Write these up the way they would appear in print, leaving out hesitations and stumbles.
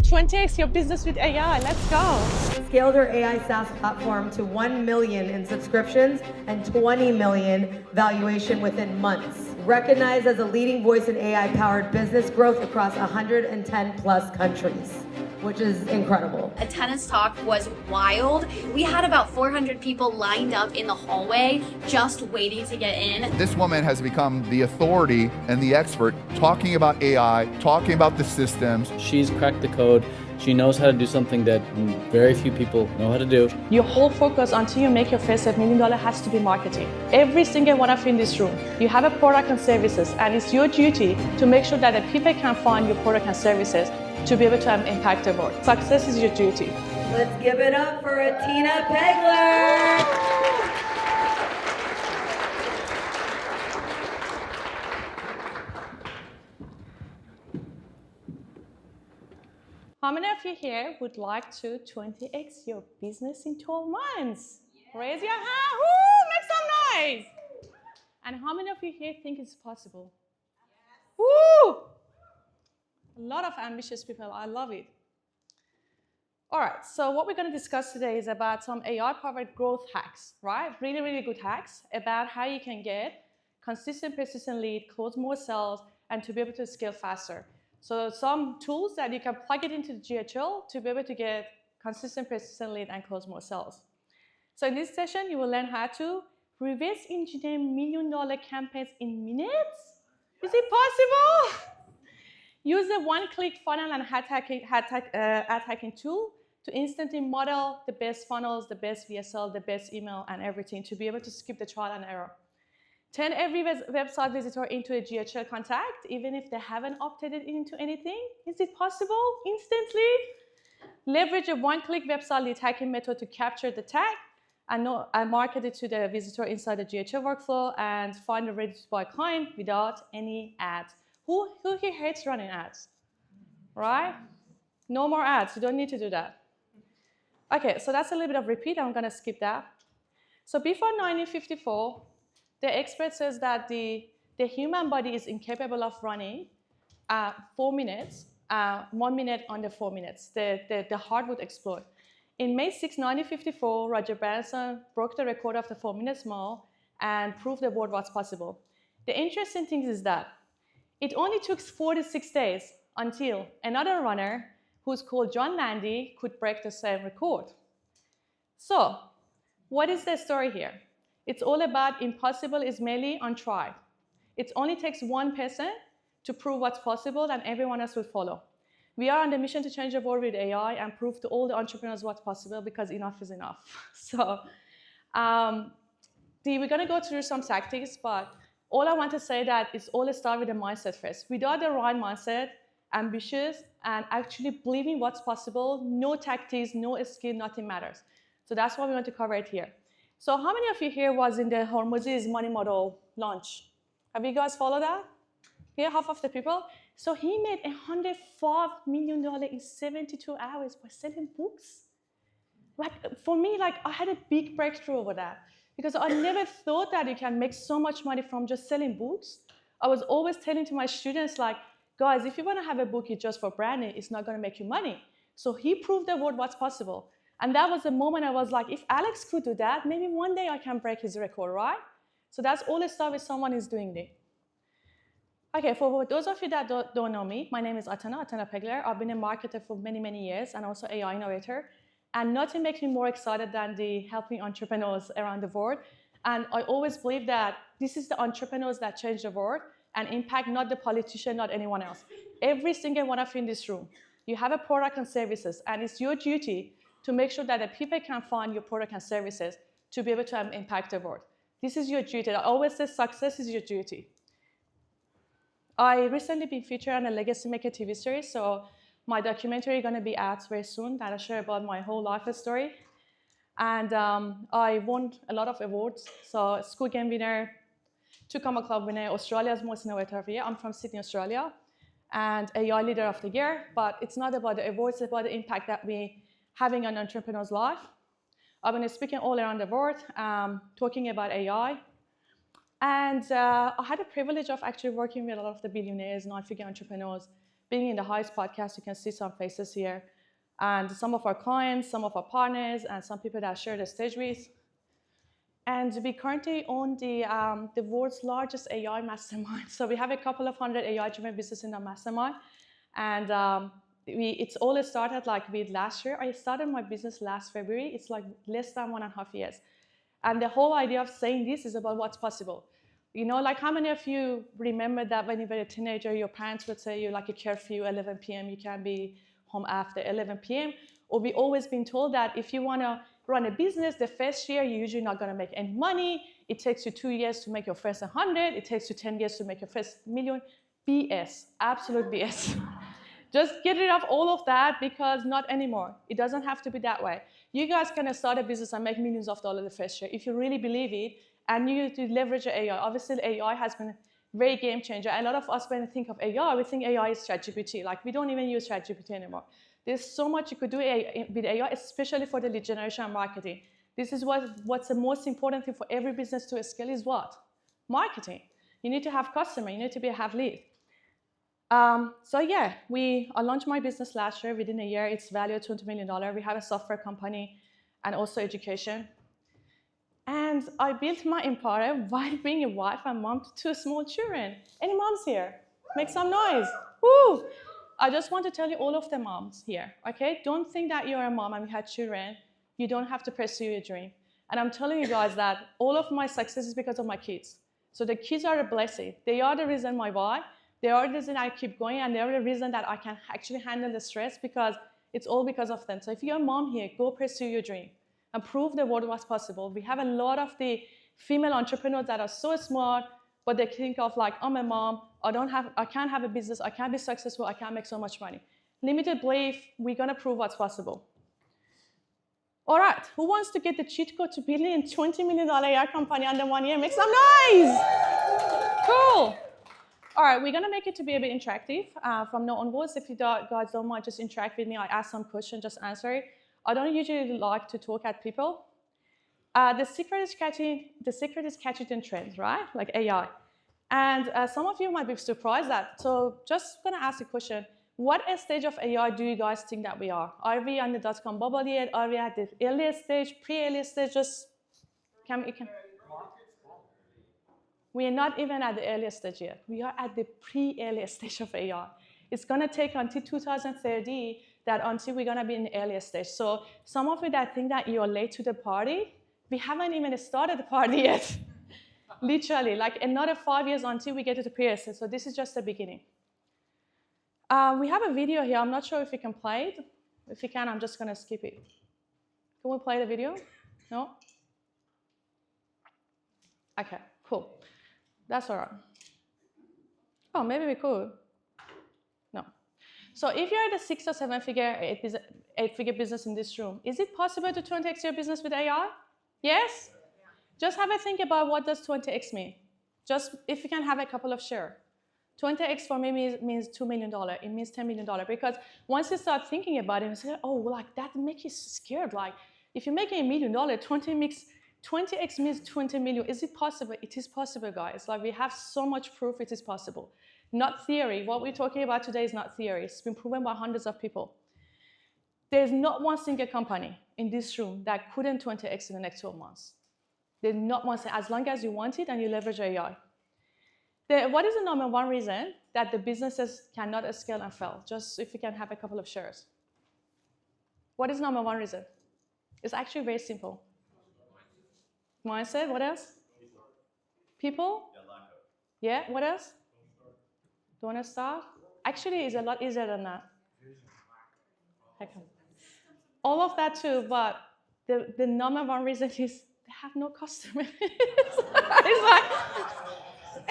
20x your business with AI. Let's go. Scaled her AI SaaS platform to 1 million in subscriptions and 20 million valuation within months. Recognized as a leading voice in AI-powered business growth across 110 plus countries, which is incredible. Attendance talk was wild. We had about 400 people lined up in the hallway just waiting to get in. This woman has become the authority and the expert talking about AI, talking about the systems. She's cracked the code. She knows how to do something that very few people know how to do. Your whole focus until you make your first $1 million has to be marketing. Every single one of you in this room, you have a product and services, and it's your duty to make sure that the people can find your product and services to be able to impact the world. Success is your duty. Let's give it up for Tina Pegler. How many of you here would like to 20x your business in 12 months? Yeah. Raise your hand. Woo, make some noise. And how many of you here think it's possible? Yes. Woo! A lot of ambitious people. I love it. All right, so what we're going to discuss today is about some AI-powered growth hacks, right? Really, really good hacks about how you can get consistent, persistent lead, close more sales, and to be able to scale faster. So some tools that you can plug it into the GHL to be able to get consistent, persistent lead and close more sales. So in this session, you will learn how to reverse engineer $1 million campaigns in minutes. Is it possible? Use the one-click funnel and ad hacking tool to instantly model the best funnels, the best VSL, the best email, and everything to be able to skip the trial and error. Turn every website visitor into a GHL contact, even if they haven't opted it into anything. Is it possible instantly? Leverage a one-click website lead hacking method to capture the tag and market it to the visitor inside the GHL workflow and find a ready-to-buy client without any ads. Who here hates running ads, right? No more ads. You don't need to do that. Okay, so that's a little bit of repeat. I'm going to skip that. So before 1954, the expert says that the human body is incapable of running 4 minutes, 1 minute under 4 minutes. The heart would explode. In May 6, 1954, Roger Branson broke the record of the 4-minute mile and proved the world was possible. The interesting thing is that it only took 46 days until another runner, who's called John Landy, could break the same record. So, what is the story here? It's all about impossible is merely untried. It only takes one person to prove what's possible and everyone else will follow. We are on the mission to change the world with AI and prove to all the entrepreneurs what's possible because enough is enough. So we're going to go through some tactics, but all I want to say that it's all start with the mindset first. Without the right mindset, ambitious, and actually believing what's possible, no tactics, no skill, nothing matters. So that's why we want to cover it here. So how many of you here was in the Hormoz's money model launch? Have you guys followed that? Yeah, half of the people. So he made $105 million in 72 hours by selling books. Like for me, like I had a big breakthrough over that because I never thought that you can make so much money from just selling books. I was always telling to my students like, guys, if you want to have a book it's just for branding, it's not going to make you money. So he proved the world what's possible. And that was the moment I was like, if Alex could do that, maybe one day I can break his record, right? So that's all it starts with someone is doing it. Okay, for those of you that don't know me, my name is Atana Pegler. I've been a marketer for many, many years and also AI innovator. And nothing makes me more excited than the helping entrepreneurs around the world. And I always believe that this is the entrepreneurs that change the world and impact not the politician, not anyone else. Every single one of you in this room, you have a product and services, and it's your duty to make sure that the people can find your product and services to be able to impact the world. This is your duty. I always say success is your duty. I recently been featured on a Legacy Maker TV series, so my documentary is going to be out very soon that I share about my whole life story. And I won a lot of awards. So Skool Game winner, 2 Comma Club winner, Australia's most innovative of the year. I'm from Sydney, Australia. And AI Leader of the Year. But it's not about the awards, it's about the impact that we're having on an entrepreneur's life. I've been speaking all around the world, talking about AI. And I had the privilege of actually working with a lot of the billionaires, 9-figure entrepreneurs, being in the highest podcast, you can see some faces here. And some of our clients, some of our partners, and some people that I share the stage with. And we currently own the world's largest AI mastermind. So we have a couple of hundred AI-driven businesses in our mastermind. And it's all started like with last year. I started my business last February. It's like less than 1.5 years. And the whole idea of saying this is about what's possible. You know, like how many of you remember that when you were a teenager, your parents would say you like a curfew, 11 p.m., you can't be home after 11 p.m. Or we've always been told that if you want to run a business, the first year, you're usually not going to make any money. It takes you 2 years to make your first 100. It takes you 10 years to make your first million. BS, absolute BS. Just get rid of all of that because not anymore. It doesn't have to be that way. You guys can start a business and make millions of dollars the first year if you really believe it and you need to leverage AI. Obviously, AI has been a very game changer. A lot of us, when we think of AI, we think AI is ChatGPT. Like, we don't even use ChatGPT anymore. There's so much you could do with AI, especially for the lead generation and marketing. This is what's the most important thing for every business to scale is what? Marketing. You need to have customer. You need to have lead. So yeah, I launched my business last year. Within a year, it's valued $20 million. We have a software company and also education. And I built my empire while being a wife and mom to 2 small children. Any moms here? Make some noise. Woo! I just want to tell you all of the moms here, okay? Don't think that you're a mom and you had children. You don't have to pursue your dream. And I'm telling you guys that all of my success is because of my kids. So the kids are a blessing. They are the reason why. They are the reason I keep going, and they are the reason that I can actually handle the stress because it's all because of them. So if you're a mom here, go pursue your dream and prove the world what's possible. We have a lot of the female entrepreneurs that are so smart, but they think of like, I'm a mom, I can't have a business, I can't be successful, I can't make so much money. Limited belief, we're gonna prove what's possible. All right, who wants to get the cheat code to building a $20 million AI company under 1 year? Make some noise! Cool. All right, we're gonna make it to be a bit interactive from now onwards. If you guys don't mind, just interact with me. I ask some questions, just answer it. I don't usually like to talk at people. The secret is catching trends, right? Like AI. And some of you might be surprised that. So just gonna ask a question. What stage of AI do you guys think that we are? Are we on the .com bubble yet? Are we at the earliest stage, pre-earliest stage? We are not even at the earliest stage yet. We are at the pre-earliest stage of AI. It's gonna take until 2030 until we're gonna be in the earliest stage. So some of you that think that you're late to the party, we haven't even started the party yet. Literally, like another 5 years until we get to the pre-earliest stage. So this is just the beginning. We have a video here. I'm not sure if we can play it. If you can, I'm just gonna skip it. Can we play the video? No? Okay, cool. That's all right. Oh, maybe we could. No. So if you're at a 6 or 7 figure, 8 figure business in this room, is it possible to 20x your business with AI? Yes? Just have a think about what does 20x mean. Just if you can have a couple of share. 20x for me means $2 million. It means $10 million. Because once you start thinking about it, you say, oh, like that makes you scared. Like if you're making $1 million, 20x means 20 million. Is it possible? It is possible, guys. Like we have so much proof it is possible. Not theory. What we're talking about today is not theory. It's been proven by hundreds of people. There's not one single company in this room that couldn't 20x in the next 12 months. There's not one, as long as you want it and you leverage AI. What is the number one reason that the businesses cannot scale and fail? Just if you can have a couple of shares. What is number one reason? It's actually very simple. Mindset, what else? People? Yeah, what else? Don't want to start? Actually, it's a lot easier than that. Okay. All of that too, but the number one reason is they have no customers.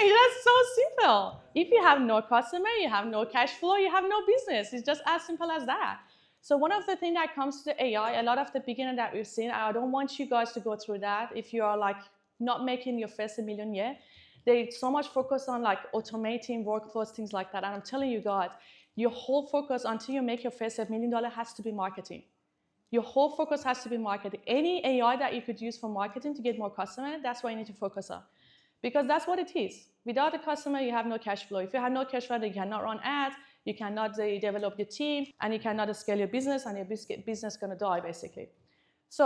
It's just so simple. If you have no customer, you have no cash flow, you have no business. It's just as simple as that. So one of the things that comes to AI, a lot of the beginner that we've seen, I don't want you guys to go through that if you are like not making your first $1 million yet. There's so much focus on like automating workflows, things like that. And I'm telling you guys, your whole focus until you make your first $1 million has to be marketing. Your whole focus has to be marketing. Any AI that you could use for marketing to get more customers, that's what you need to focus on. Because that's what it is. Without a customer, you have no cash flow. If you have no cash flow, you cannot run ads, you cannot develop your team, and you cannot scale your business, and your business is going to die, basically. So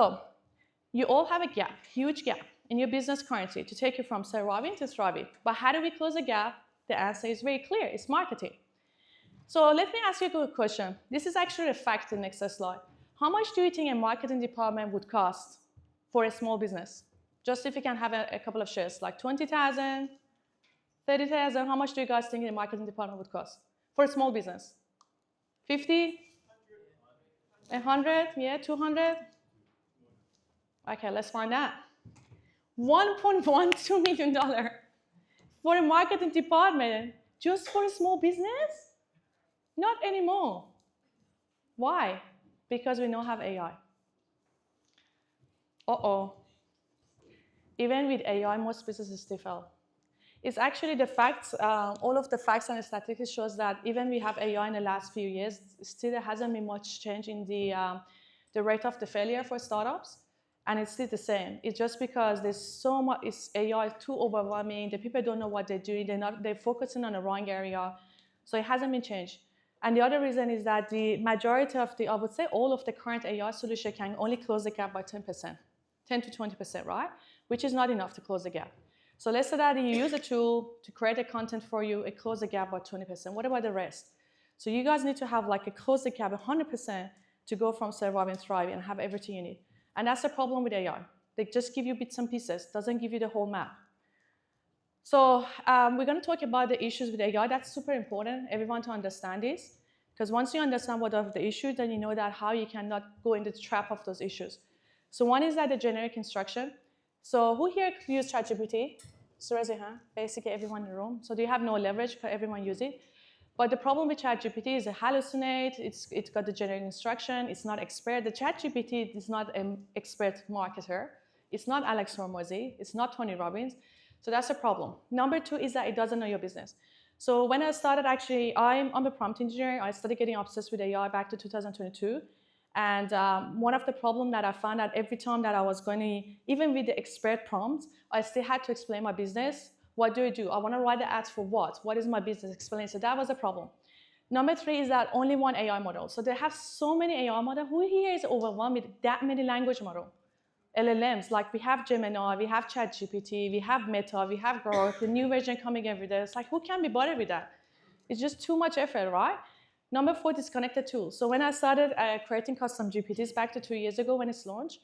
you all have a gap, huge gap, in your business currently to take you from surviving to thriving. But how do we close the gap? The answer is very clear. It's marketing. So let me ask you a good question. This is actually a fact in the next slide. How much do you think a marketing department would cost for a small business? Just if you can have a couple of shares, like 20,000, 30,000, how much do you guys think the marketing department would cost for a small business? 50? 100? Yeah, 200? Okay, let's find out. $1.12 million for a marketing department just for a small business? Not anymore. Why? Because we now have AI. Uh-oh. Even with AI, most businesses still fail. It's actually the facts, all of the facts and the statistics shows that even we have AI in the last few years, still there hasn't been much change in the rate of the failure for startups. And it's still the same. It's just because there's so much, AI is too overwhelming, the people don't know what they're doing, they're focusing on the wrong area. So it hasn't been changed. And the other reason is that the majority of I would say all of the current AI solution can only close the gap by 10%, 10 to 20%, right? Which is not enough to close the gap. So let's say that you use a tool to create a content for you, it closes the gap by 20%. What about the rest? So you guys need to have like a close the gap 100% to go from surviving, thriving, and have everything you need. And that's the problem with AI. They just give you bits and pieces, doesn't give you the whole map. So we're going to talk about the issues with AI. That's super important, everyone to understand this. Because once you understand what are the issues, then you know that how you cannot go into the trap of those issues. So one is that the generic instruction. So who here use ChatGPT? So raise your hand, basically everyone in the room. So do you have no leverage because everyone use it? But the problem with ChatGPT is it hallucinates, it's got the generic instruction, it's not expert. The ChatGPT is not an expert marketer. It's not Alex Hormozy, it's not Tony Robbins. So that's a problem. Number two is that it doesn't know your business. So when I started, actually, I'm a prompt engineer. I started getting obsessed with AI back to 2022. And one of the problems that I found out every time that I was going to, even with the expert prompts, I still had to explain my business. What do I do? I want to write the ads for what? What is my business? Explain. So that was a problem. Number three is that only one AI model. So they have so many AI models. Who here is overwhelmed with that many language models? LLMs, like we have Gemini, we have ChatGPT, we have Meta, we have Grok, the new version coming every day. It's like, who can be bothered with that? It's just too much effort, right? Number four, disconnected tools. So when I started creating custom GPTs back to 2 years ago when it's launched,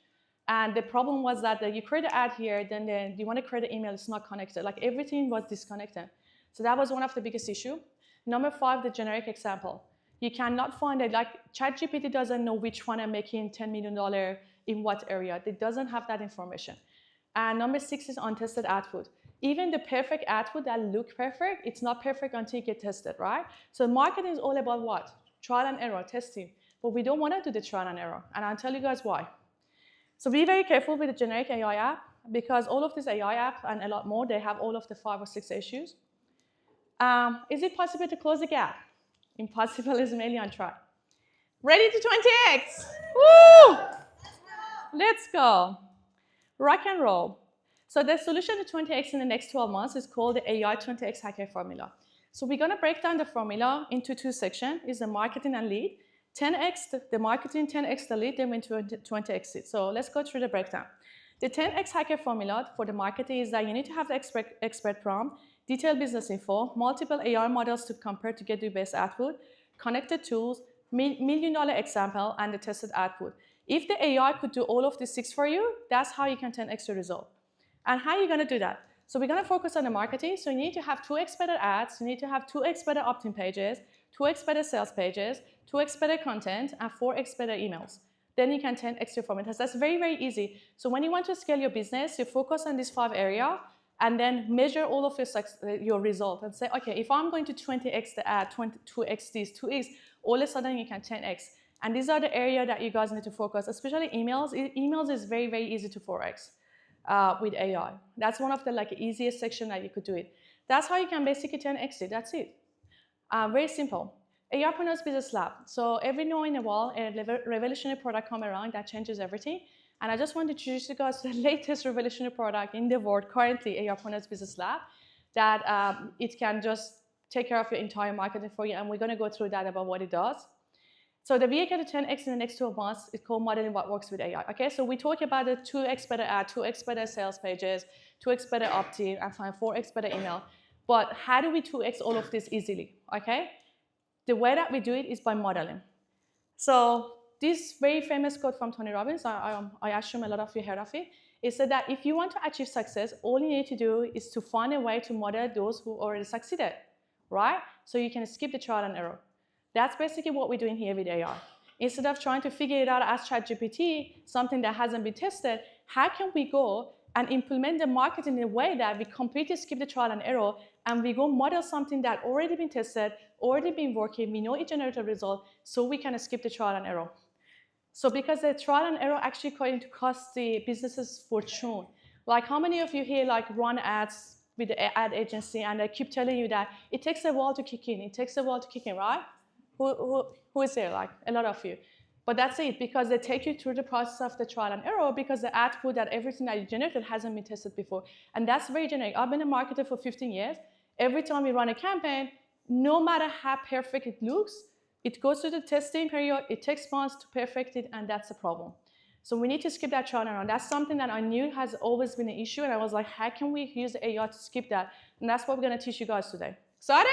and the problem was that you create an ad here, then you want to create an email, it's not connected. Like everything was disconnected. So that was one of the biggest issues. Number five, the generic example. You cannot find it, like ChatGPT doesn't know which one I'm making $10 million in what area. It doesn't have that information. And number six is untested output. Even the perfect output that look perfect, it's not perfect until you get tested, right? So marketing is all about what? Trial and error, testing. But we don't want to do the trial and error. And I'll tell you guys why. So be very careful with the generic AI app because all of these AI apps and a lot more, they have all of the 5 or 6 issues. Is it possible to close the gap? Impossible is mainly on try. Ready to 20x? Woo! Let's go. Rock and roll. So the solution to 20x in the next 12 months is called the AI 20x hacker formula. So we're going to break down the formula into 2 sections. Is the marketing and lead. 10x the marketing, 10x the lead, then 20x it. So let's go through the breakdown. The 10x hacker formula for the marketing is that you need to have the expert prompt, detailed business info, multiple AI models to compare to get the best output, connected tools, $1 million example, and the tested output. If the AI could do all of these 6 for you, that's how you can 10x the result. And how are you going to do that? So we're going to focus on the marketing. So you need to have 2x better ads, you need to have 2x better opt-in pages, 2x better sales pages, 2x better content, and 4x better emails. Then you can 10x your formula. That's very, very easy. So when you want to scale your business, you focus on these 5 areas and then measure all of your result and say, okay, if I'm going to 20x the ad, 2x this, 2x, all of a sudden you can 10x. And these are the areas that you guys need to focus, especially emails. Emails is very, very easy to 4x. With AI. That's one of the easiest section that you could do it. That's how you can basically 10x it. That's it. Very simple. AIpreneurs Business Lab. So every now in a while, a revolutionary product come around that changes everything. And I just want to introduce you guys to the latest revolutionary product in the world currently, AIpreneurs Business Lab, that it can just take care of your entire marketing for you, and we're going to go through that about what it does. So the vehicle to 10x in the next 12 months is called modeling what works with AI. Okay, so we talk about the 2x better ad, 2x better sales pages, 2x better opt-in, and 4x better email. But how do we 2x all of this easily? Okay, the way that we do it is by modeling. So this very famous quote from Tony Robbins, I assume a lot of you heard of it, is said that if you want to achieve success, all you need to do is to find a way to model those who already succeeded, right? So you can skip the trial and error. That's basically what we're doing here with AI. Instead of trying to figure it out as ChatGPT, something that hasn't been tested, how can we go and implement the marketing in a way that we completely skip the trial and error, and we go model something that already been tested, already been working, we know it generated a result, so we can skip the trial and error. So because the trial and error actually going to cost the businesses fortune. Like how many of you here like run ads with the ad agency and they keep telling you that it takes a while to kick in, it takes a while to kick in, right? Who is there? Like a lot of you. But that's it, because they take you through the process of the trial and error, because the output that everything that you generated hasn't been tested before. And that's very generic. I've been a marketer for 15 years. Every time we run a campaign, no matter how perfect it looks, it goes through the testing period, it takes months to perfect it, and that's a problem. So we need to skip that trial and error. That's something that I knew has always been an issue, and I was like, how can we use AI to skip that? And that's what we're going to teach you guys today. Excited?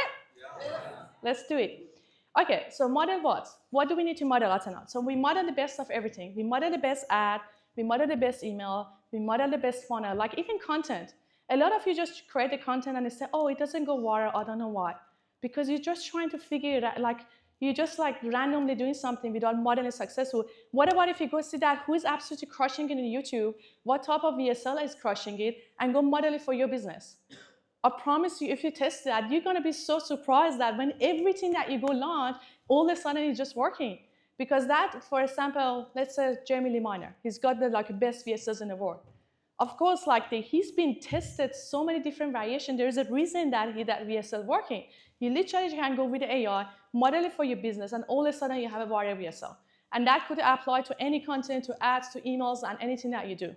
Yeah. Let's do it. Okay, so model what? What do we need to model, Atana? So we model the best of everything. We model the best ad, we model the best email, we model the best funnel, like even content. A lot of you just create the content and they say, oh, it doesn't go viral, I don't know why. Because you're just trying to figure it out, like you're just like randomly doing something without modeling successful. What about if you go see that who is absolutely crushing it in YouTube, what type of VSL is crushing it, and go model it for your business? I promise you, if you test that, you're going to be so surprised that when everything that you go launch, all of a sudden it's just working. Because that, for example, let's say Jeremy Lee Minor, he's got the like best VSLs in the world. Of course, like he's been tested so many different variations. There's a reason that that VSL is working. You literally can go with the AI, model it for your business, and all of a sudden you have a viral VSL. And that could apply to any content, to ads, to emails, and anything that you do.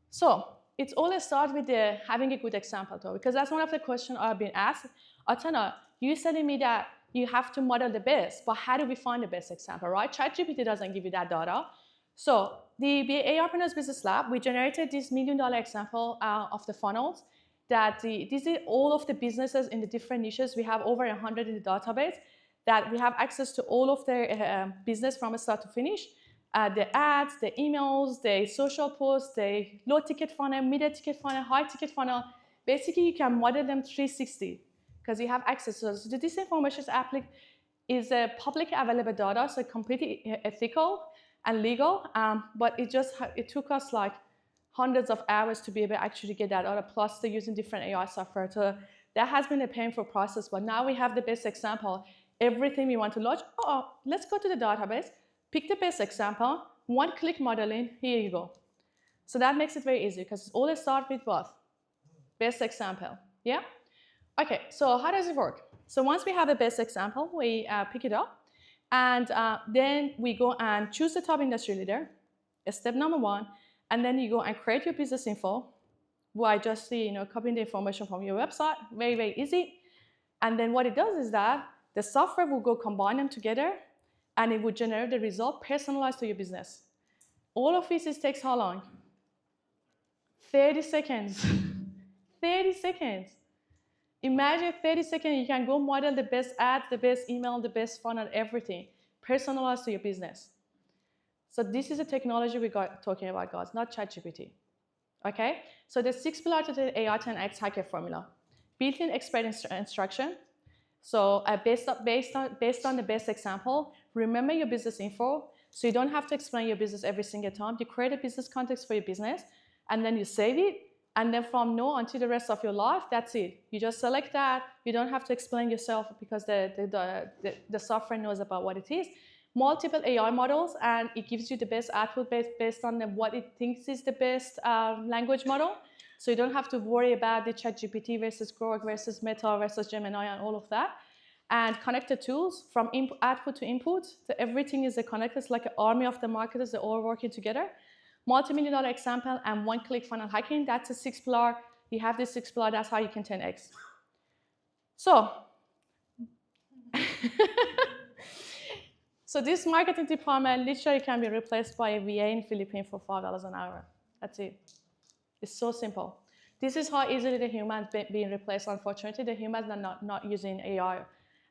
So it's always start with having a good example, though, because that's one of the questions I've been asked. Atana, you're telling me that you have to model the best, but how do we find the best example, right? ChatGPT doesn't give you that data. So the AIpreneurs Business Lab, we generated this $1 million example of the funnels that this is all of the businesses in the different niches. We have over 100 in the database that we have access to all of their business from start to finish. The ads, the emails, the social posts, the low ticket funnel, medium ticket funnel, high ticket funnel. Basically, you can model them 360 because you have access to it. So this information is publicly available data, so completely ethical and legal. But it took us like hundreds of hours to be able to actually get that data, plus they're using different AI software. So that has been a painful process, but now we have the best example. Everything we want to launch, let's go to the database, pick the best example, one-click modeling, here you go. So that makes it very easy because it's always start with what? Best example, yeah? Okay, so how does it work? So once we have a best example, we pick it up, and then we go and choose the top industry leader, step number 1, and then you go and create your business info by just copying the information from your website, very, very easy. And then what it does is that the software will go combine them together, and it will generate the result personalized to your business. All of this takes how long? 30 seconds. 30 seconds. Imagine 30 seconds, you can go model the best ads, the best email, the best funnel, everything, personalized to your business. So this is a technology we got talking about, guys, not ChatGPT. Okay? So the 6 pillars to the AI 10X hacker formula. Built-in expert instruction. So based on the best example, remember your business info, so you don't have to explain your business every single time. You create a business context for your business, and then you save it, and then from now until the rest of your life, that's it. You just select that. You don't have to explain yourself because the software knows about what it is. Multiple AI models, and it gives you the best output based on what it thinks is the best language model. So you don't have to worry about the ChatGPT versus Grok versus Meta versus Gemini and all of that. And connected tools from output to input. So everything is connected. It's like an army of the marketers. They're all working together. Multi-million-dollar example and one-click funnel hacking. That's a 6 pillar. You have this 6 pillar. That's how you can 10x. So, so this marketing department literally can be replaced by a VA in Philippines for $5 an hour. That's it. It's so simple. This is how easily the humans being replaced. Unfortunately, the humans are not using AI.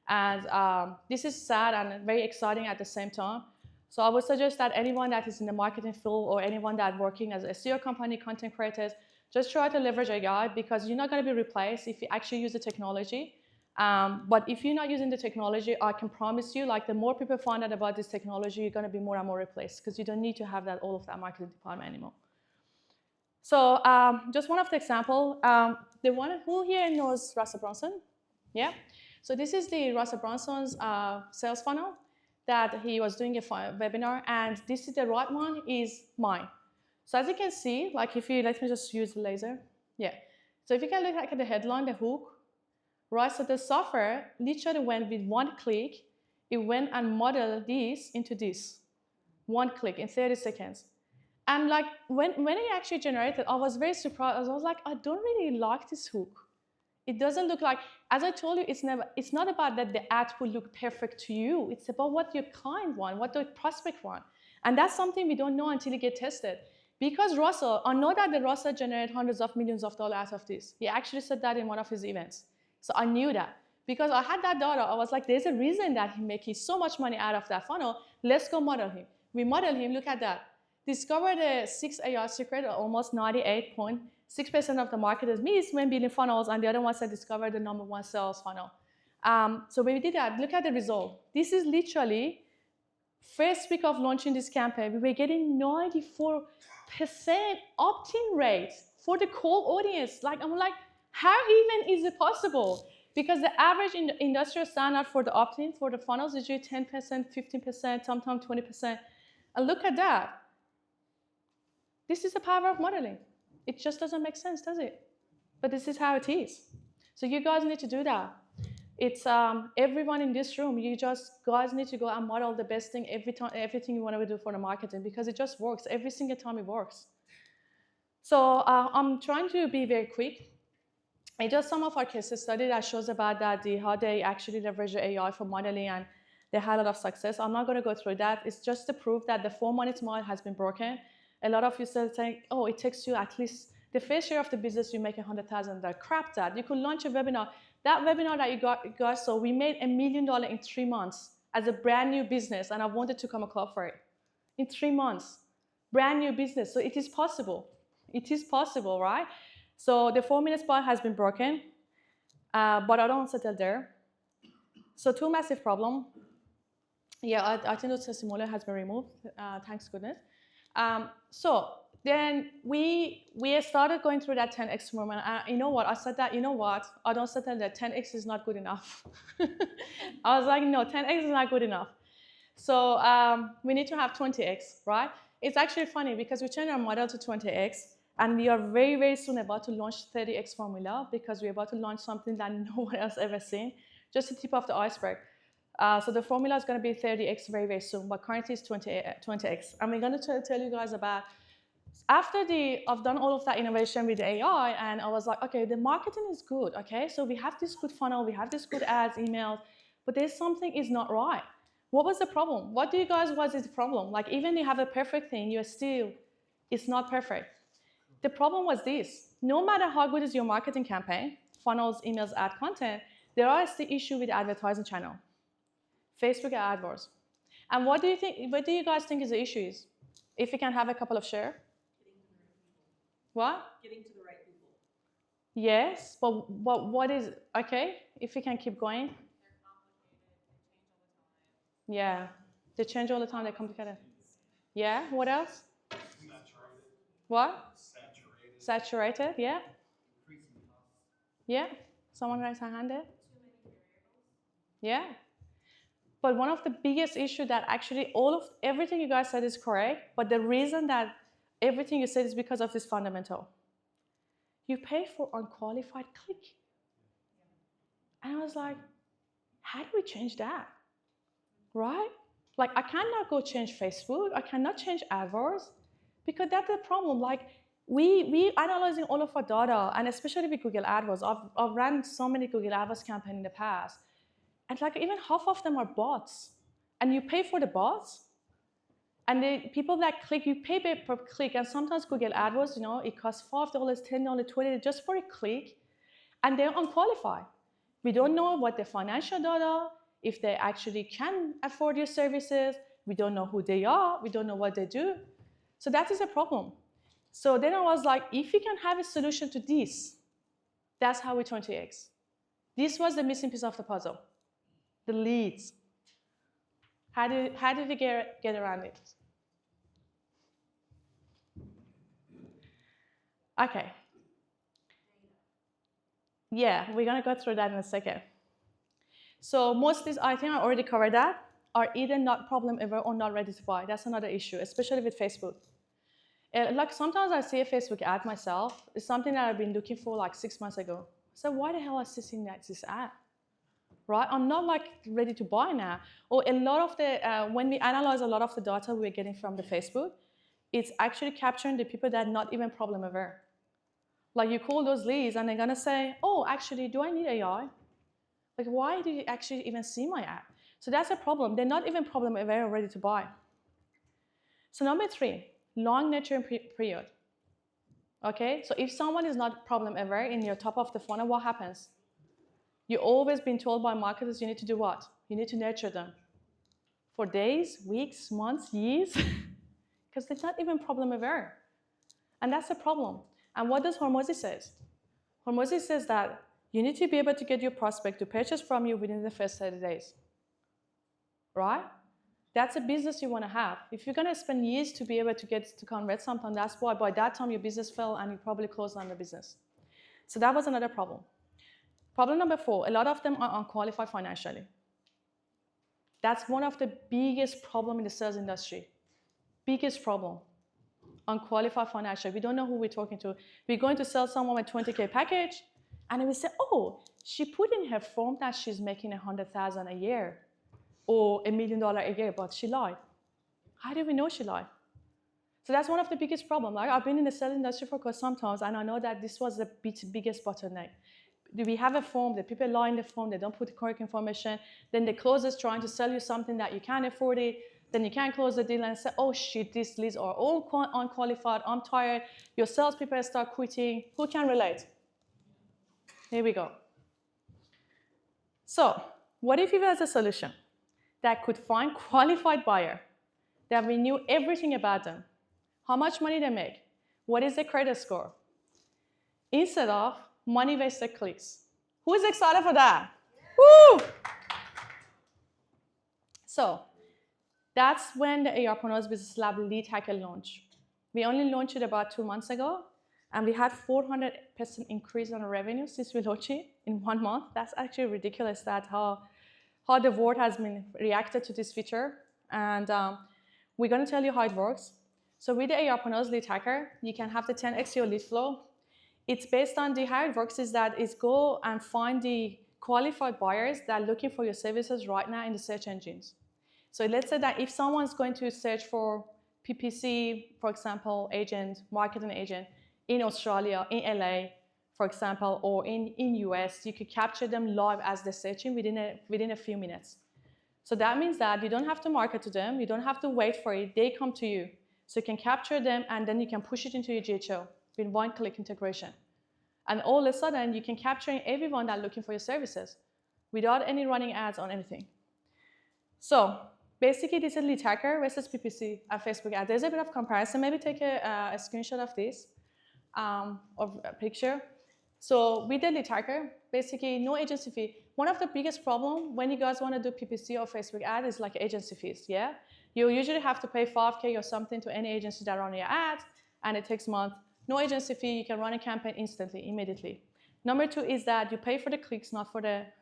And this is sad and very exciting at the same time. So I would suggest that anyone that is in the marketing field or anyone that's working as a SEO company, content creators, just try to leverage AI because you're not going to be replaced if you actually use the technology. But if you're not using the technology, I can promise you, like the more people find out about this technology, you're going to be more and more replaced because you don't need to have all of that marketing department anymore. So just one of the example, the one who here knows Russell Brunson? Yeah. So this is the Russell Brunson's sales funnel that he was doing a webinar, and this is the right one is mine. So as you can see, like if you, let me just use the laser. Yeah. So if you can look at the headline, the hook, right? So the software literally went with one click, it went and modeled this into this. One click in 30 seconds. And like when it actually generated, I was very surprised. I was like, I don't really like this hook. It doesn't look like, as I told you, it's not about that the ad will look perfect to you. It's about what your client want, what the prospect want. And that's something we don't know until it gets tested. Because Russell, I know that the Russell generated hundreds of millions of dollars out of this. He actually said that in one of his events. So I knew that. Because I had that data, I was like, there's a reason that he's making so much money out of that funnel. Let's go model him. We model him, look at that. Discover the 6 AI secret, almost 98.6% of the marketers miss when building funnels, and the other ones that discovered the #1 sales funnel. So when we did that, look at the result. This is literally first week of launching this campaign, we were getting 94% opt-in rate for the cold audience. Like I'm like, how even is it possible? Because the average industrial standard for the opt-in for the funnels is usually 10%, 15%, sometimes 20%. And look at that. This is the power of modeling. It just doesn't make sense, does it? But this is how it is. So you guys need to do that. It's everyone in this room, you guys need to go and model the best thing everything you want to do for the marketing because it just works. Every single time it works. So I'm trying to be very quick. I just some of our case study that shows about that how they actually leverage AI for modeling and they had a lot of success. I'm not going to go through that. It's just to prove that the 4-minute model has been broken. A lot of you said saying, oh, it takes you at least the first year of the business, you make $100,000. Crap that. You could launch a webinar. That webinar that you guys saw, we made $1 million in 3 months as a brand new business, and I wanted to come a club for it. In 3 months, brand new business. So it is possible. It is possible, right? So the 4-minute spot has been broken, but I don't settle there. So 2 massive problems. Yeah, I think the testimonial has been removed. Thanks goodness. So then we started going through that 10x movement. You know what? I said that, you know what? I don't settle that 10x is not good enough. I was like, no, 10x is not good enough. So we need to have 20x, right? It's actually funny because we changed our model to 20x, and we are very, very soon about to launch 30x formula because we're about to launch something that no one else ever seen, just the tip of the iceberg. So the formula is going to be 30x very, very soon, but currently it's 20x. And we're going to tell you guys about, after I've done all of that innovation with AI, and I was like, okay, the marketing is good, okay? So we have this good funnel, we have this good ads, emails, but there's something is not right. What was the problem? What do you guys was the problem? Like even you have a perfect thing, it's not perfect. The problem was this. No matter how good is your marketing campaign, funnels, emails, ad content, there are still issues with the advertising channel. Facebook AdWords. And what do you guys think is the issues? If you can have a couple of share? What? Getting to the right people. Yes, but what is, okay, if you can keep going. They're complicated, they change all the time. Yeah, they change all the time, they're complicated. Yeah, what else? Saturated. What? Saturated. Saturated, yeah. Increasing costs. Yeah, someone raise a hand there. Too many variables. Yeah. But one of the biggest issues that actually everything you guys said is correct, but the reason that everything you said is because of this fundamental. You pay for unqualified click. And I was like, how do we change that? Right? Like I cannot go change Facebook, I cannot change AdWords, because that's the problem. Like we analyzing all of our data, and especially with Google AdWords. I've ran so many Google AdWords campaigns in the past, and like even half of them are bots, and you pay for the bots, and the people that click, you pay per click, and sometimes Google AdWords, it costs $5, $10, $20 just for a click, and they're unqualified. We don't know what their financial data, if they actually can afford your services. We don't know who they are. We don't know what they do. So that is a problem. So then I was like, if we can have a solution to this, that's how we 20x. This was the missing piece of the puzzle, the leads. How did we get around it? Okay. Yeah, we're gonna go through that in a second. So most of these, I think I already covered that, are either not problem ever or not ready to buy. That's another issue, especially with Facebook. Like sometimes I see a Facebook ad myself. It's something that I've been looking for like 6 months ago. So why the hell is this ad? Right? I'm not like ready to buy now. Or a lot of the, when we analyze a lot of the data we're getting from the Facebook, it's actually capturing the people that are not even problem aware. Like you call those leads and they're gonna say, oh, actually, do I need AI? Like, why did you actually even see my ad? So that's a problem. They're not even problem aware or ready to buy. So number 3, long nurturing period. Okay, so if someone is not problem aware in your top of the funnel, what happens? You've always been told by marketers you need to do what? You need to nurture them for days, weeks, months, years, because they're not even problem aware. And that's the problem. And what does Hormozi says? Hormozi says that you need to be able to get your prospect to purchase from you within the first 30 days, right? That's a business you want to have. If you're going to spend years to be able to get to convert something, that's why by that time your business fell and you probably closed down the business. So that was another problem. Problem number 4, a lot of them are unqualified financially. That's one of the biggest problems in the sales industry. Biggest problem. Unqualified financially. We don't know who we're talking to. We're going to sell someone a 20K package, and we say, oh, she put in her form that she's making $100,000 a year or $1 million a year, but she lied. How do we know she lied? So that's one of the biggest problems. Like, I've been in the sales industry for quite some time, and I know that this was the biggest bottleneck. Do we have a form, the people lie in the form, they don't put the correct information, then the closers trying to sell you something that you can't afford it, then you can't close the deal and say, oh shit, these leads are all unqualified, I'm tired, your salespeople start quitting. Who can relate? Here we go. So, what if you had a solution that could find qualified buyer, that we knew everything about them, how much money they make, what is their credit score, instead of money wasted clicks? Who is excited for that? Woo! So, that's when the ARPreneurs Business Lab Lead Hacker launched. We only launched it about 2 months ago, and we had 400% increase on our revenue since we launched it in 1 month. That's actually ridiculous that how the world has been reacted to this feature. And we're going to tell you how it works. So with the ARPreneurs Lead Hacker, you can have the 10x your lead flow. It's based on how it works is that it's go and find the qualified buyers that are looking for your services right now in the search engines. So let's say that if someone's going to search for PPC, for example, agent, marketing agent in Australia, in LA, for example, or in US, you could capture them live as they're searching within a few minutes. So that means that you don't have to market to them, you don't have to wait for it, they come to you. So you can capture them and then you can push it into your GHO with one-click integration. And all of a sudden, you can capture everyone that's looking for your services without any running ads on anything. So basically, this is lead hacker versus PPC and Facebook ad. There's a bit of comparison. Maybe take a screenshot of this, of a picture. So with the lead hacker, basically no agency fee. One of the biggest problems when you guys want to do PPC or Facebook ad is like agency fees, yeah? You usually have to pay $5K or something to any agency that run your ads, and it takes months. No agency fee, you can run a campaign instantly, immediately. Number 2 is that you pay for the clicks,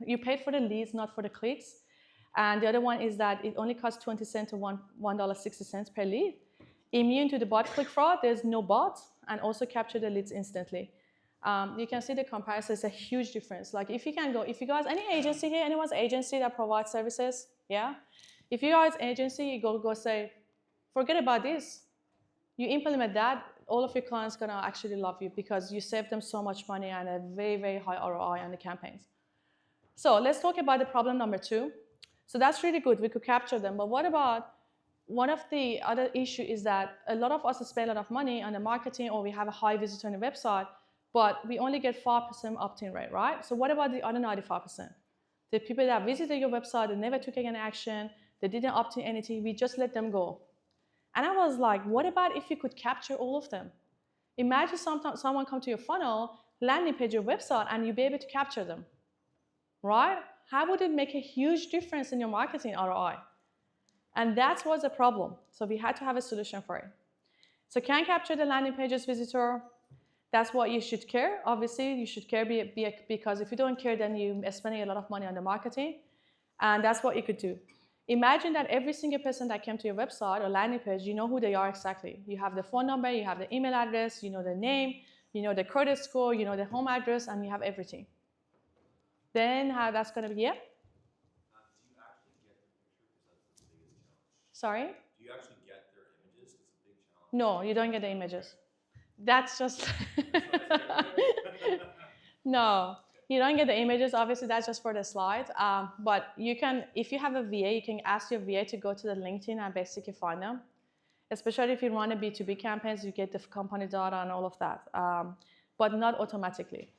you pay for the leads, not for the clicks. And the other one is that it only costs 20 cents to $1.60 per lead. Immune to the bot click fraud, there's no bot, and also capture the leads instantly. You can see the comparison is a huge difference. Like if you guys, any agency here, anyone's agency that provides services, yeah? If you guys agency, you go say, forget about this. You implement that, all of your clients gonna actually love you because you save them so much money and a very, very high ROI on the campaigns. So let's talk about the problem number 2. So that's really good, we could capture them, but what about one of the other issue is that a lot of us spend a lot of money on the marketing, or we have a high visitor on the website, but we only get 5% opt-in rate, right? So what about the other 95%? The people that visited your website, they never took any action, they didn't opt in anything, we just let them go. And I was like, what about if you could capture all of them? Imagine someone come to your funnel, landing page, your website, and you'll be able to capture them, right? How would it make a huge difference in your marketing ROI? And that was a problem. So we had to have a solution for it. So can capture the landing pages visitor. That's what you should care. Obviously, you should care because if you don't care, then you're spending a lot of money on the marketing. And that's what you could do. Imagine that every single person that came to your website or landing page, you know who they are exactly. You have the phone number, you have the email address, you know the name, you know the credit score, you know the home address, and you have everything. Then how that's going to be, yeah? Do you actually get the picture? Because that's the biggest challenge. Sorry? Do you actually get their images? It's a big challenge. No, you don't get the images. That's just... No, you don't get the images. Obviously, that's just for the slide. But you can, if you have a VA, you can ask your VA to go to the LinkedIn and basically find them. Especially if you run a B2B campaigns, you get the company data and all of that, but not automatically.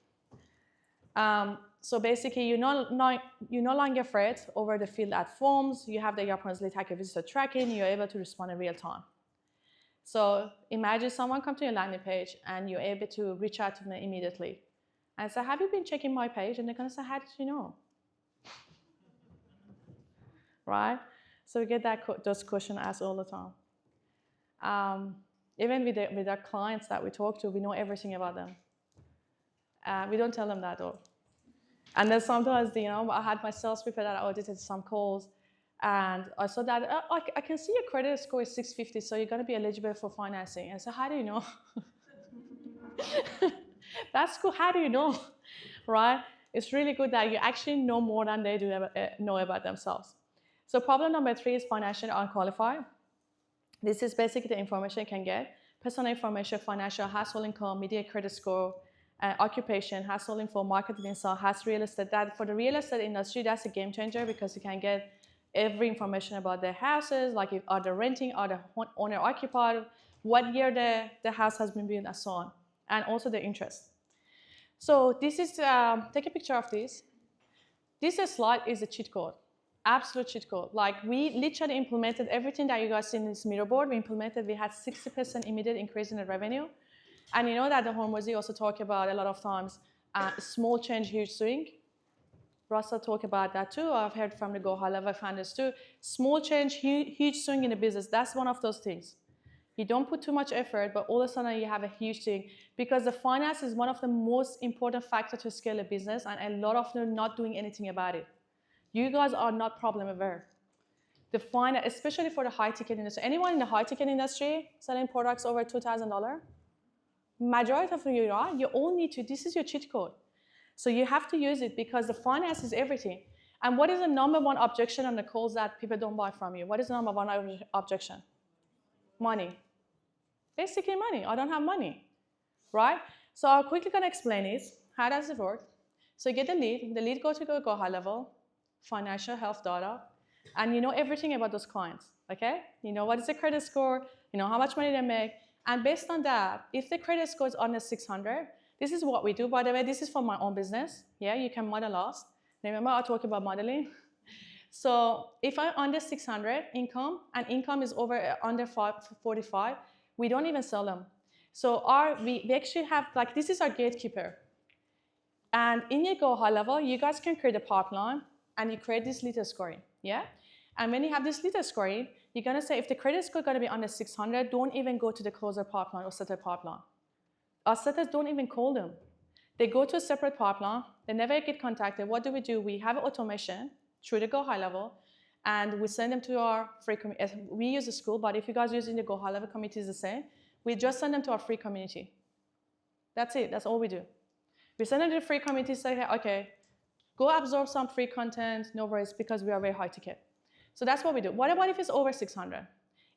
So basically, you're no longer afraid over the field ad forms. You have the Japanese lead visitor tracking. You're able to respond in real time. So imagine someone come to your landing page and you're able to reach out to them immediately and say, have you been checking my page? And they're going to say, how did you know? Right? So we get those questions asked all the time. Even with our clients that we talk to, we know everything about them. We don't tell them that though. And then sometimes, I had my salespeople that audited some calls, and I saw that, I can see your credit score is 650, so you're going to be eligible for financing. And so how do you know? That's cool. How do you know? Right? It's really good that you actually know more than they do know about themselves. So problem number 3 is financially unqualified. This is basically the information you can get. Personal information, financial, household income, immediate credit score, occupation, household info, marketing insight, house real estate. That for the real estate industry, that's a game changer because you can get every information about their houses, like if are they renting, are the owner occupied, what year the house has been built, and so on, and also the interest. So this is, take a picture of this. This slide is a cheat code, absolute cheat code. Like we literally implemented everything that you guys see in this mirror board. We had 60% immediate increase in the revenue. And you know that the Hormozy also talk about a lot of times, small change, huge swing. Russell talk about that too. I've heard from the Go High Level founders too. Small change, huge swing in the business. That's one of those things. You don't put too much effort, but all of a sudden you have a huge thing. Because the finance is one of the most important factors to scale a business, and a lot of them not doing anything about it. You guys are not problem aware. The finance, especially for the high ticket industry. Anyone in the high ticket industry selling products over $2,000? Majority of you are. You all need to, this is your cheat code. So you have to use it because the finance is everything. And what is the number one objection on the calls that people don't buy from you? What is the number one objection? Money. Basically money. I don't have money, right? So I'm quickly gonna explain it. How does it work? So you get the lead goes to Go High Level, financial health data, and you know everything about those clients, okay? You know what is the credit score, you know how much money they make, and based on that, if the credit score is under 600, this is what we do, by the way. This is for my own business. Yeah, you can model us. Remember, I talked about modeling. So if I'm under 600 income, and income is under 45, we don't even sell them. So we actually have, like, this is our gatekeeper. And in your Go High Level, you guys can create a pipeline, and you create this lead scoring, yeah? And when you have this lead scoring, you're gonna say, if the credit score is gonna be under 600, don't even go to the closer pipeline or setter pipeline. Our setters don't even call them. They go to a separate pipeline. They never get contacted. What do? We have automation through the Go High Level, and we send them to our free community. We use a Skool, but if you guys are using the Go High Level community, is the same. We just send them to our free community. That's it. That's all we do. We send them to the free community, say, hey, okay, go absorb some free content, no worries, because we are very high ticket. So that's what we do. What about if it's over 600?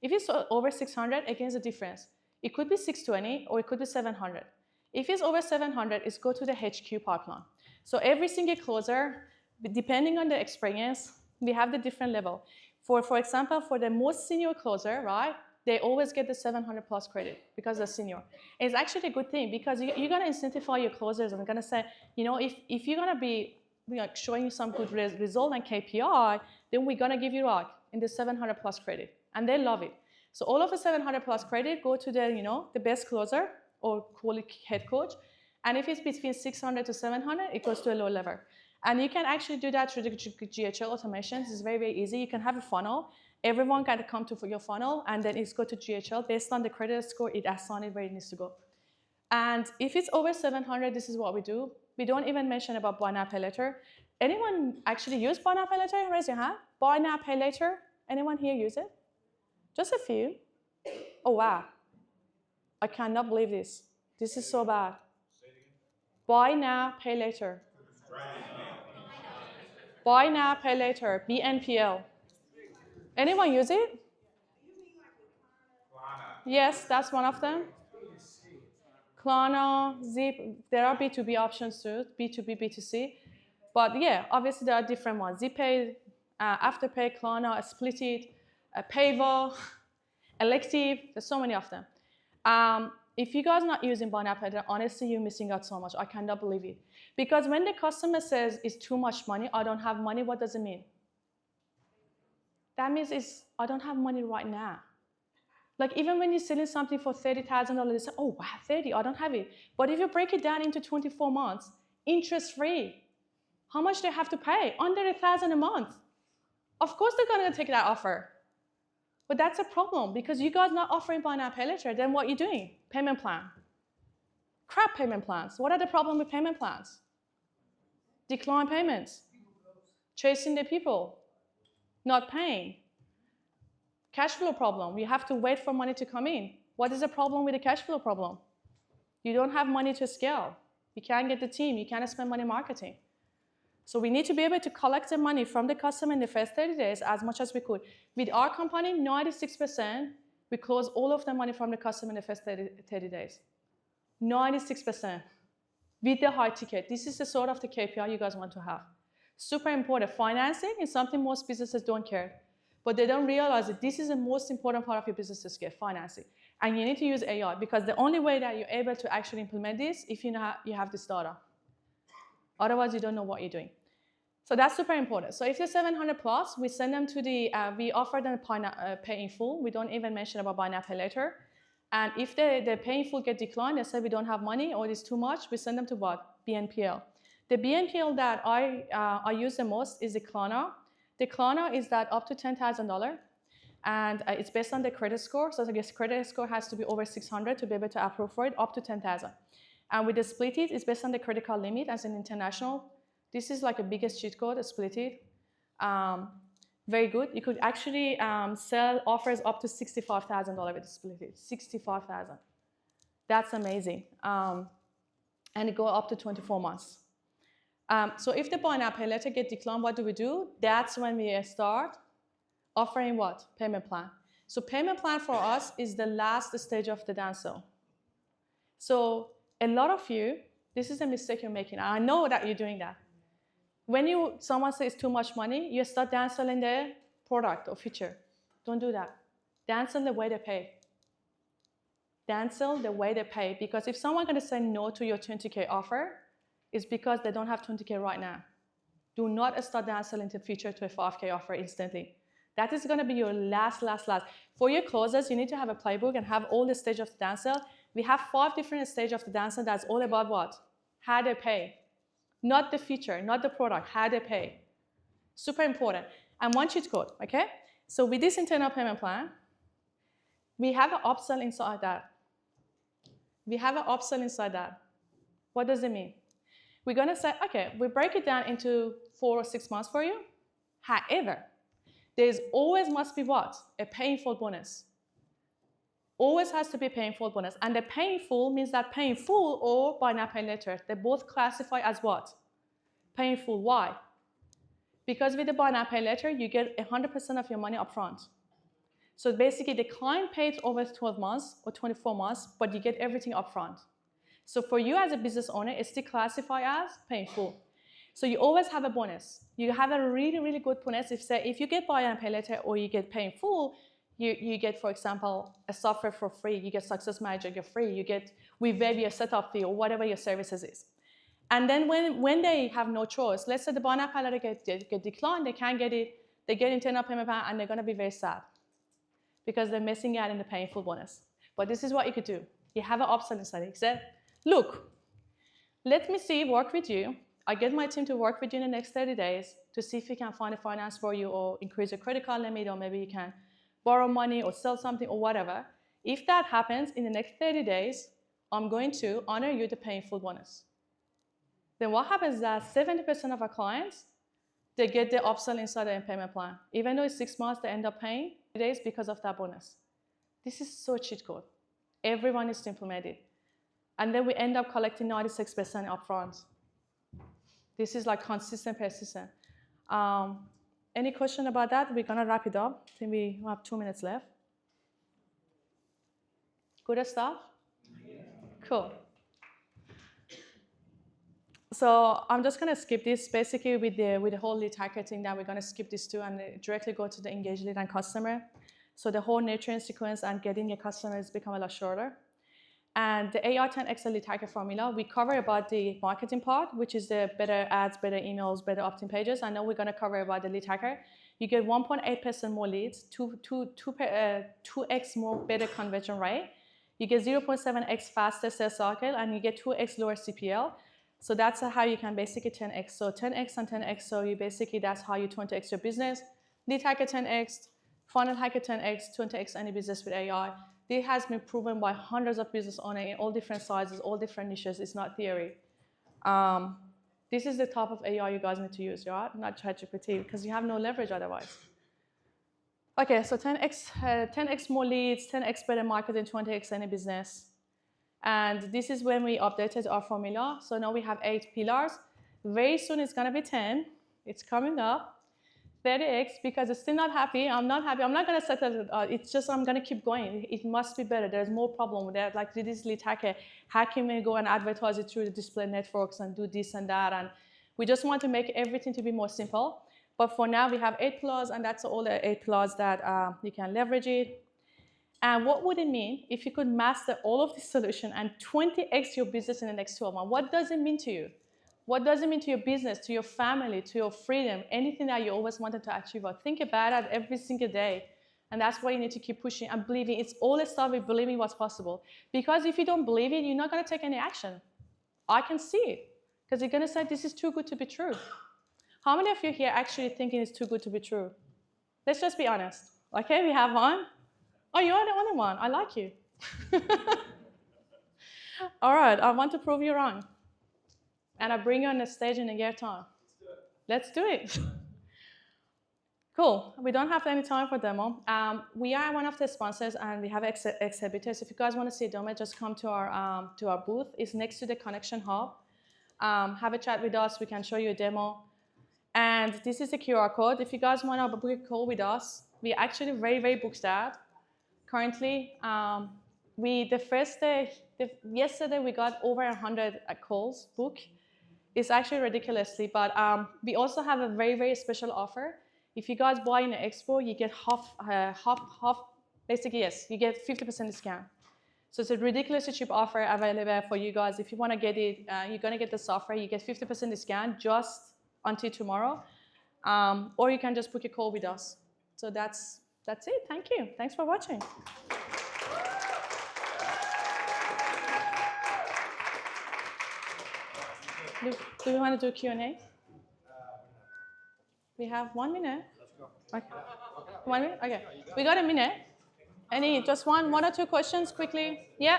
If it's over 600, again, it's a difference. It could be 620 or it could be 700. If it's over 700, it's go to the HQ pipeline. So every single closer, depending on the experience, we have the different level. For example, for the most senior closer, right, they always get the 700 plus credit because they're senior. It's actually a good thing because you're going to incentivize your closers and going to say, you know, if you're going to be showing you some good result and KPI, then we're going to give you like in the 700 plus credit. And they love it. So all of the 700 plus credit go to the, you know, the best closer or call it head coach. And if it's between 600 to 700, it goes to a low level. And you can actually do that through the GHL automations. It's very, very easy. You can have a funnel. Everyone got to come to your funnel, and then it's go to GHL. Based on the credit score, it assigns it where it needs to go. And if it's over 700, this is what we do. We don't even mention about buy now, pay later. Anyone actually use buy now, pay later? Raise your hand. Buy now, pay later. Anyone here use it? Just a few. Oh, wow. I cannot believe this. This is so bad. Buy now, pay later. Buy now, pay later. BNPL. Anyone use it? Yes, that's one of them. Klarna, Zip, there are B2B options too, B2B, B2C. But yeah, obviously there are different ones. ZipPay, Afterpay, Klarna, Splitit, Payvo, Elective, there's so many of them. If you guys are not using buy now, pay later, honestly, you're missing out so much. I cannot believe it. Because when the customer says it's too much money, I don't have money, what does it mean? That means I don't have money right now. Like even when you're selling something for $30,000, they say, oh, wow, 30, I don't have it. But if you break it down into 24 months, interest-free, how much they have to pay? Under $1,000 a month. Of course they're going to take that offer. But that's a problem because you guys not offering buy now, pay later. Then what are you doing? Payment plan. Crap payment plans. What are the problem with payment plans? Decline payments. Chasing the people. Not paying. Cash flow problem. You have to wait for money to come in. What is the problem with the cash flow problem? You don't have money to scale. You can't get the team. You can't spend money marketing. So we need to be able to collect the money from the customer in the first 30 days as much as we could. With our company, 96%, we close all of the money from the customer in the first 30 days. 96%. With the high ticket. This is the sort of the KPI you guys want to have. Super important. Financing is something most businesses don't care. But they don't realize that this is the most important part of your business to scale, financing. And you need to use AI because the only way that you're able to actually implement this if you have this data. Otherwise, you don't know what you're doing. So that's super important. So if they're 700 plus, we send them to the, we offer them pay in full. We don't even mention about buy now, pay later. And if the pay in full get declined, they say we don't have money or it's too much, we send them to what? BNPL. The BNPL that I use the most is the Klarna. The Klarna is that up to $10,000. And it's based on the credit score. So I guess credit score has to be over 600 to be able to approve for it, up to 10,000. And with the Splitit, it's based on the credit card limit as an international. This is like the biggest cheat code, a Splitit. Very good. You could actually sell offers up to $65,000 with the Splitit. 65,000. That's amazing. And it go up to 24 months. So if the buy now, pay later get declined, what do? That's when we start offering what? Payment plan. So payment plan for us is the last stage of the downsell. So a lot of you, this is a mistake you're making. I know that you're doing that. When someone says too much money, you start downselling the product or feature. Don't do that. Downsell the way they pay. Downsell the way they pay. Because if someone's going to say no to your 20K offer, it's because they don't have 20K right now. Do not start downselling the feature to a 5K offer instantly. That is going to be your last. For your closers, you need to have a playbook and have all the stages of the downsell. We have 5 different stages of the downsell that's all about what? How they pay. Not the feature, not the product, how they pay. Super important. And one cheat code, okay? So with this internal payment plan, we have an upsell inside that. What does it mean? We're going to say, okay, we break it down into 4 or 6 months for you. However, there's always must be what? A pay in full bonus. Always has to be pay in full bonus. And the pay in full means that pay in full or buy now, pay later. They both classify as what? Pay in full. Why? Because with the buy now, pay later, you get 100% of your money up front. So basically, the client pays over 12 months or 24 months, but you get everything upfront. So for you as a business owner, it's still classified as paying full. So you always have a bonus. You have a really, really good bonus if you get buy and pay later or you get paying full, you get, for example, a software for free. You get Success Manager, you're free. We waive your setup fee or whatever your services is. And then when they have no choice, let's say the buy now pay later get declined, they can't get it, they get internal payment plan, and they're gonna be very sad because they're missing out on the paying full bonus. But this is what you could do. You have an option inside. You said, look, let me work with you. I get my team to work with you in the next 30 days to see if we can find a finance for you or increase your credit card limit, or maybe you can borrow money or sell something or whatever. If that happens in the next 30 days, I'm going to honor you the paying full bonus. Then what happens is that 70% of our clients, they get the upsell inside their payment plan. Even though it's 6 months, they end up paying 3 days because of that bonus. This is so cheat code. Everyone needs to implement it. And then we end up collecting 96% upfront. This is like consistent, persistent. Any question about that? We're gonna wrap it up. I think we have 2 minutes left. Good stuff? Yeah. Cool. So I'm just gonna skip this. Basically, with the whole lead hacker thing, that we're gonna skip this too and directly go to the engaged lead and customer. So the whole nurturing sequence and getting your customers become a lot shorter. And the AI 10x lead hacker formula, we cover about the marketing part, which is the better ads, better emails, better opt-in pages. I know we're gonna cover about the lead hacker. You get 1.8% more leads, 2x more better conversion rate. You get 0.7x faster sales cycle, and you get 2x lower CPL. So that's how you can basically 10x. So 10x and 10x, so you basically, that's how you 20x your business. Lead hacker 10x, funnel hacker 10x, 20x any business with AI. This has been proven by hundreds of business owners in all different sizes, all different niches. It's not theory. This is the type of AI you guys need to use, right? Not ChatGPT, because you have no leverage otherwise. Okay, so 10x more leads, 10x better marketing, 20x any business. And this is when we updated our formula. So now we have 8 pillars. Very soon it's gonna be 10. It's coming up. 30x, because it's still not happy. I'm not happy. I'm not going to settle it. It's just I'm going to keep going. It must be better. There's more problem with that. Like this lead hacker, how can we go and advertise it through the display networks and do this and that? And we just want to make everything to be more simple. But for now, we have 8 pillars, and that's all the 8 pillars that you can leverage it. And what would it mean if you could master all of this solution and 20x your business in the next 12 months? What does it mean to you? What does it mean to your business, to your family, to your freedom, anything that you always wanted to achieve? Think about it every single day. And that's why you need to keep pushing and believing. It's all the stuff with believing what's possible. Because if you don't believe it, you're not going to take any action. I can see it. Because you're going to say, this is too good to be true. How many of you here actually thinking it's too good to be true? Let's just be honest. Okay, we have one. Oh, you're the only one. I like you. All right, I want to prove you wrong. And I bring you on the stage in a year time. Let's do it. Cool. We don't have any time for demo. We are one of the sponsors, and we have exhibitors. If you guys want to see a demo, just come to our booth. It's next to the Connection Hub. Have a chat with us. We can show you a demo. And this is the QR code. If you guys want to book a call with us, we're actually very, very booked out. Currently, yesterday we got over 100 calls booked. It's actually ridiculously, but we also have a very, very special offer. If you guys buy in the expo, you get basically, yes, you get 50% discount. So it's a ridiculously cheap offer available for you guys. If you want to get it, you're going to get the software, you get 50% discount just until tomorrow. Or you can just book a call with us. So that's it. Thank you. Thanks for watching. Do we want to do Q&A? We have 1 minute. Let's go. Okay. 1 minute? Okay. We got a minute. Just one or two questions quickly? Yeah?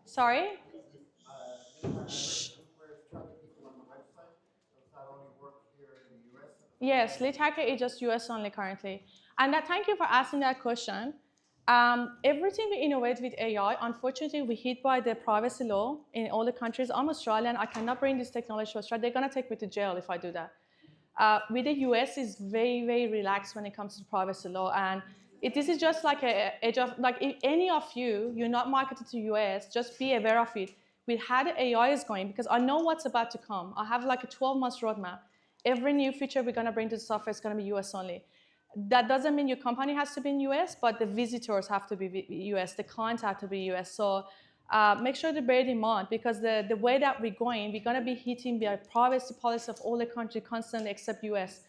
Sorry? Shh. Yes, lead hacker is just US only currently. And thank you for asking that question. Everything we innovate with AI, unfortunately, we hit by the privacy law in all the countries. I'm Australian. I cannot bring this technology to Australia. They're going to take me to jail if I do that. With the US, is very, very relaxed when it comes to privacy law. And this is just like like if any of you, you're not marketed to US, just be aware of it. With how the AI is going, because I know what's about to come. I have like a 12-month roadmap. Every new feature we're going to bring to the software is going to be US only. That doesn't mean your company has to be in US, but the visitors have to be US, the clients have to be US. So make sure to bear it in mind, because the way that we're going to be hitting the privacy policy of all the country constantly except US.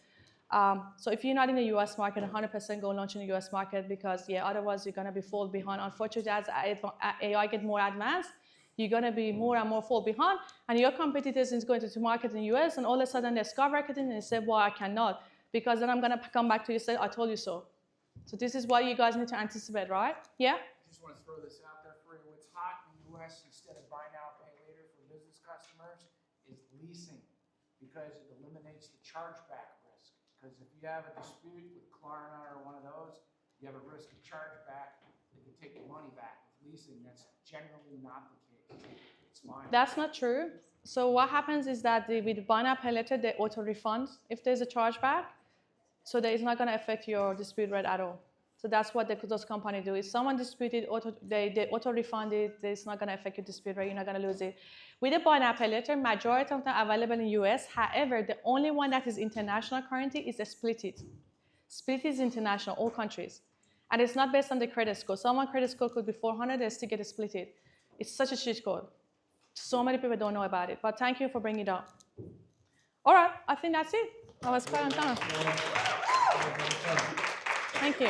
So if you're not in the US market, 100% go launch in the US market, because otherwise you're going to be fall behind. Unfortunately, as AI get more advanced, you're going to be more and more fall behind, and your competitors is going to market in the US, and all of a sudden they're skyrocketing and they say, well, I cannot. Because then I'm going to come back to you and say, I told you so. So this is what you guys need to anticipate, right? Yeah? I just want to throw this out there for you. What's hot in the US instead of buy now, pay later for business customers is leasing, because it eliminates the chargeback risk. Because if you have a dispute with Klarna or one of those, you have a risk of chargeback. They can take your money back. With leasing, that's generally not the case. It's fine. That's not true. So what happens is that with buy now, pay later, they auto-refund if there's a chargeback. So that it's not going to affect your dispute rate at all. So that's what those companies do. If someone disputed, they auto-refund it, it's not going to affect your dispute rate, you're not going to lose it. With the buy now, pay later, majority of them are available in US. However, the only one that is international currently is a Split It. Split It is international, all countries. And it's not based on the credit score. Someone's credit score could be 400, they still get a Split It. It's such a cheat code. So many people don't know about it. But thank you for bringing it up. All right, I think that's it. I was quite on time. Thank you.